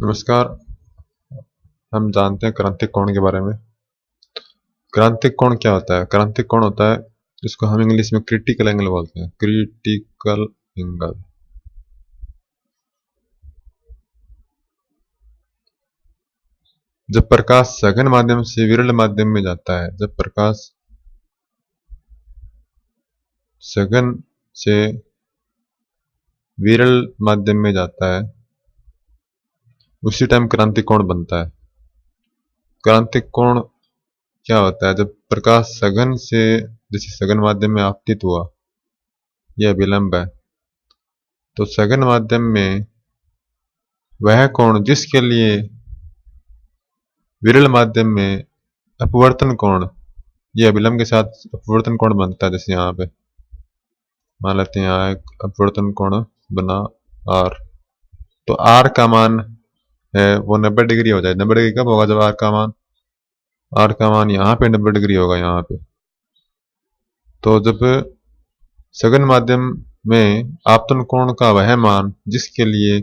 नमस्कार। हम जानते हैं क्रांतिक कोण के बारे में। क्रांतिक कोण क्या होता है? क्रांतिक कोण होता है जिसको हम इंग्लिश में क्रिटिकल एंगल बोलते हैं। Critical angle. जब प्रकाश सघन माध्यम से विरल माध्यम में जाता है, जब प्रकाश सघन से विरल माध्यम में जाता है उसी टाइम क्रांतिक कोण बनता है। क्रांतिक कोण क्या होता है? जब प्रकाश सघन से, जैसे सघन माध्यम में आपतित हुआ, यह विलंब है, तो सघन माध्यम में वह कोण जिसके लिए विरल माध्यम में अपवर्तन कोण, यह विलंब के साथ अपवर्तन कोण बनता है। जैसे यहाँ पे मान लेते हैं, यहाँ एक अपवर्तन कोण बना R, तो R का मान है वो 90 डिग्री हो जाए। 90 डिग्री कब होगा? जब R का मान यहाँ पे 90 डिग्री होगा, यहाँ पे। तो जब सघन माध्यम में आपतन कोण का वह मान जिसके लिए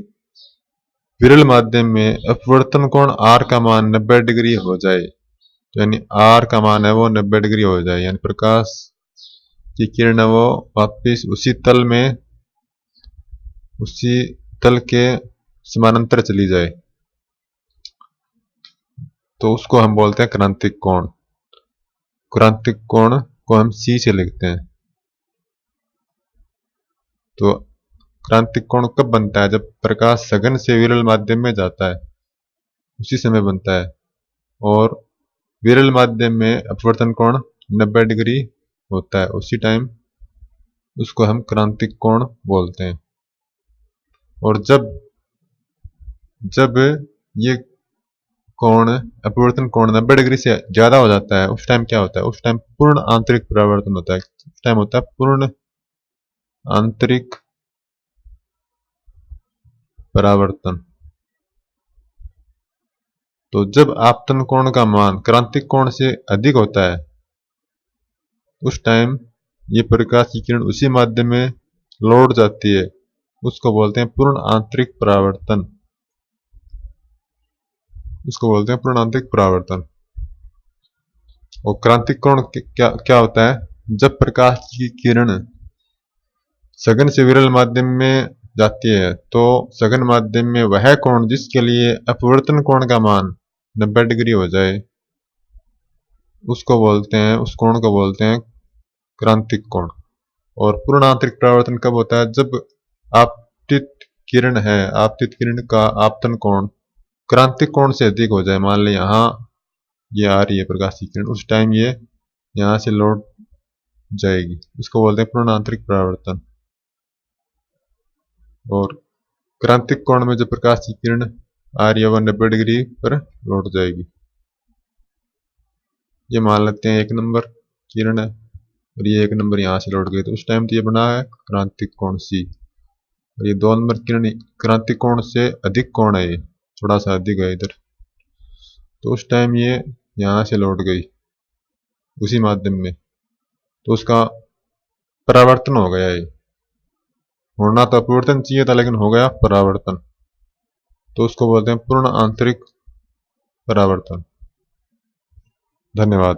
विरल माध्यम में अपवर्तन कोण R का मान 90 डिग्री हो जाए, तो यानी R का मान है वो 90 डिग्री हो जाए, यानी प्रकाश की किरण है वो वापिस उसी तल के समानांतर चली जाए, तो उसको हम बोलते हैं क्रांतिक कोण। क्रांतिक कोण को हम C से लिखते हैं। तो क्रांतिक कोण कब बनता है? जब प्रकाश सघन से विरल माध्यम में जाता है उसी समय बनता है, और विरल माध्यम में अपवर्तन कोण 90 डिग्री होता है, उसी टाइम उसको हम क्रांतिक कोण बोलते हैं। और जब ये कोण, अपवर्तन कोण 90 डिग्री से ज्यादा हो जाता है, उस टाइम क्या होता है? उस टाइम पूर्ण आंतरिक परावर्तन होता है। उस टाइम होता है पूर्ण आंतरिक परावर्तन। तो जब आपतन कोण का मान क्रांतिक कोण से अधिक होता है, उस टाइम ये प्रकाश की किरण उसी माध्यम में लौट जाती है, उसको बोलते हैं पूर्ण आंतरिक परावर्तन। उसको बोलते हैं पूर्ण आंतरिक परावर्तन। और क्रांतिक कोण क्या होता है? जब प्रकाश की किरण सघन से विरल माध्यम में जाती है, तो सघन माध्यम में वह कोण जिसके लिए अपवर्तन कोण का मान 90 डिग्री हो जाए, उसको बोलते हैं, उस कोण को बोलते हैं क्रांतिक कोण। और पूर्ण आंतरिक परावर्तन कब होता है? जब आपतित किरण का आपतन कोण क्रांतिक कोण से अधिक हो जाए। मान लें यहाँ ये आ रही है प्रकाश की किरण, उस टाइम ये यहाँ से लौट जाएगी, इसको बोलते हैं पूर्ण आंतरिक परावर्तन। और क्रांतिक कोण में जब प्रकाश की किरण आ रही है वह 90 डिग्री पर लौट जाएगी। ये मान लेते हैं 1 नंबर किरण है और ये 1 नंबर यहाँ से लौट गई, तो उस टाइम तो ये बना है क्रांतिक कोण C। और ये 2 नंबर किरण क्रांतिक कोण से अधिक कोण है, ये थोड़ा सा अधिक है इधर, तो उस टाइम ये यहाँ से लौट गई उसी माध्यम में, तो उसका परावर्तन हो गया। ये होना तो अपवर्तन चाहिए था, लेकिन हो गया परावर्तन, तो उसको बोलते हैं पूर्ण आंतरिक परावर्तन। धन्यवाद।